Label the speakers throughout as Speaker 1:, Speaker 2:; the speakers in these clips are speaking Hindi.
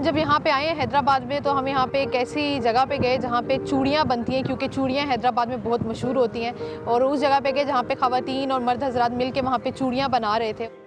Speaker 1: हम जब यहाँ पे आए हैं हैदराबाद में, तो हम यहाँ पे एक ऐसी जगह पे गए जहाँ पे चूड़ियाँ बनती हैं, क्योंकि चूड़ियाँ हैदराबाद में बहुत मशहूर होती हैं। और उस जगह पे गए जहाँ पे ख़वातीन और मर्द हज़रात मिल के वहाँ पे चूड़ियाँ बना रहे थे।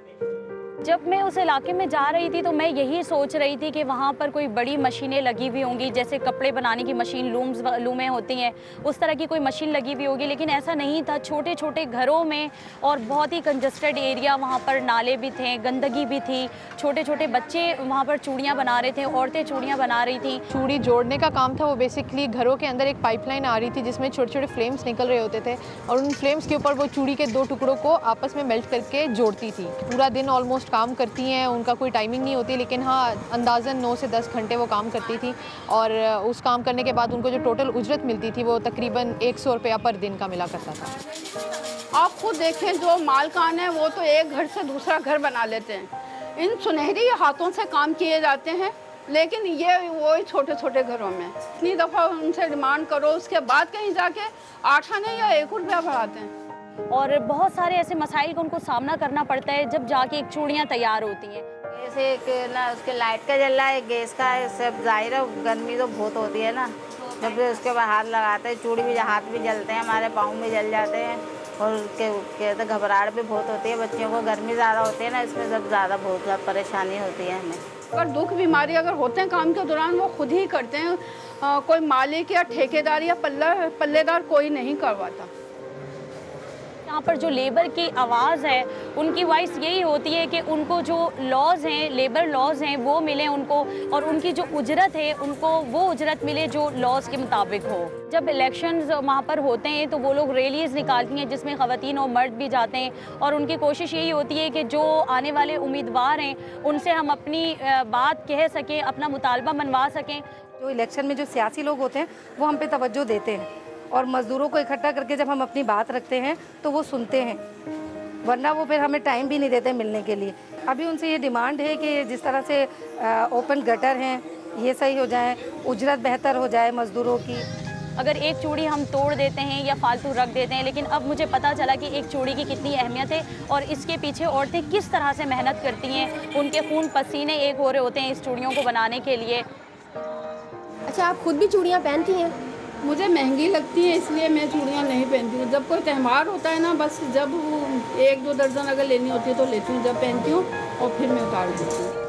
Speaker 2: जब मैं उस इलाके में जा रही थी तो मैं यही सोच रही थी कि वहाँ पर कोई बड़ी मशीनें लगी हुई होंगी, जैसे कपड़े बनाने की मशीन, लूमें होती हैं, उस तरह की कोई मशीन लगी हुई होगी, लेकिन ऐसा नहीं था। छोटे छोटे घरों में और बहुत ही कंजस्टेड एरिया, वहाँ पर नाले भी थे, गंदगी भी थी, छोटे छोटे बच्चे वहाँ पर चूड़ियाँ बना रहे थे, औरतें चूड़ियाँ बना रही थी।
Speaker 1: चूड़ी जोड़ने का काम था वो बेसिकली घरों के अंदर एक पाइपलाइन आ रही थी जिसमें छोटे छोटे फ्लेम्स निकल रहे होते थे, और उन फ्लेम्स के ऊपर वो चूड़ी के 2 टुकड़ों को आपस में मेल्ट करके जोड़ती थी। पूरा दिन ऑलमोस्ट काम करती हैं, उनका कोई टाइमिंग नहीं होती, लेकिन हाँ अंदाज़न 9 से 10 घंटे वो काम करती थी। और उस काम करने के बाद उनको जो टोटल उजरत मिलती थी वो तकरीबन 100 रुपया पर दिन का मिला करता था।
Speaker 3: आप खुद देखें, जो मालकान है वो तो एक घर से दूसरा घर बना लेते हैं। इन सुनहरी हाथों से काम किए जाते हैं, लेकिन ये वही छोटे छोटे घरों में इतनी दफ़ा उनसे डिमांड करो, उसके बाद कहीं जाके 8 आने या 1 रुपया बढ़ाते हैं।
Speaker 2: और बहुत सारे ऐसे मसाइल का उनको सामना करना पड़ता है जब जाके एक चूड़ियाँ तैयार होती हैं।
Speaker 4: जैसे एक ना उसके लाइट का जल रहा है, गैस का है, सब जाहिर है गर्मी तो बहुत होती है ना, जब भी उसके बाद हाथ लगाते हैं, चूड़ी भी हाथ भी जलते हैं, हमारे पाँव भी जल जाते हैं, और कहते घबराहट भी बहुत होती है। बच्चों को गर्मी ज़्यादा होती है ना, इसमें सब ज़्यादा बहुत ज़्यादा परेशानी होती है हमें।
Speaker 3: अगर दुख बीमारी अगर होते हैं काम के दौरान, वो खुद ही करते हैं, कोई मालिक या ठेकेदार या पल्लेदार कोई नहीं करवाता।
Speaker 2: यहाँ पर जो लेबर की आवाज़ है, उनकी वॉइस यही होती है कि उनको जो लॉज हैं, लेबर लॉज हैं, वो मिले उनको, और उनकी जो उजरत है उनको वो उजरत मिले जो लॉज के मुताबिक हो। जब इलेक्शंस वहाँ पर होते हैं तो वो लोग रैलीज़ निकालती हैं जिसमें ख़वातीन और मर्द भी जाते हैं, और उनकी कोशिश यही होती है कि जो आने वाले उम्मीदवार हैं उनसे हम अपनी बात कह सकें, अपना मुतालबा मनवा सकें।
Speaker 5: जो इलेक्शन में जो सियासी लोग होते हैं वो हम पे तवज्जो देते हैं, और मज़दूरों को इकट्ठा करके जब हम अपनी बात रखते हैं तो वो सुनते हैं, वरना वो फिर हमें टाइम भी नहीं देते मिलने के लिए। अभी उनसे ये डिमांड है कि जिस तरह से ओपन गटर हैं ये सही हो जाए, उजरत बेहतर हो जाए मज़दूरों की।
Speaker 2: अगर एक चूड़ी हम तोड़ देते हैं या फालतू रख देते हैं, लेकिन अब मुझे पता चला कि एक चूड़ी की कितनी अहमियत है, और इसके पीछे औरतें किस तरह से मेहनत करती हैं, उनके खून पसीने एक हो रहे होते हैं इस चूड़ियों को बनाने के लिए।
Speaker 6: अच्छा, आप खुद भी चूड़ियाँ पहनती हैं?
Speaker 3: मुझे महंगी लगती है इसलिए मैं चूड़ियाँ नहीं पहनती हूँ। जब कोई त्यौहार होता है ना, बस जब 1-2 दर्जन अगर लेनी होती है तो लेती हूँ, जब पहनती हूँ और फिर मैं उतार देती हूँ।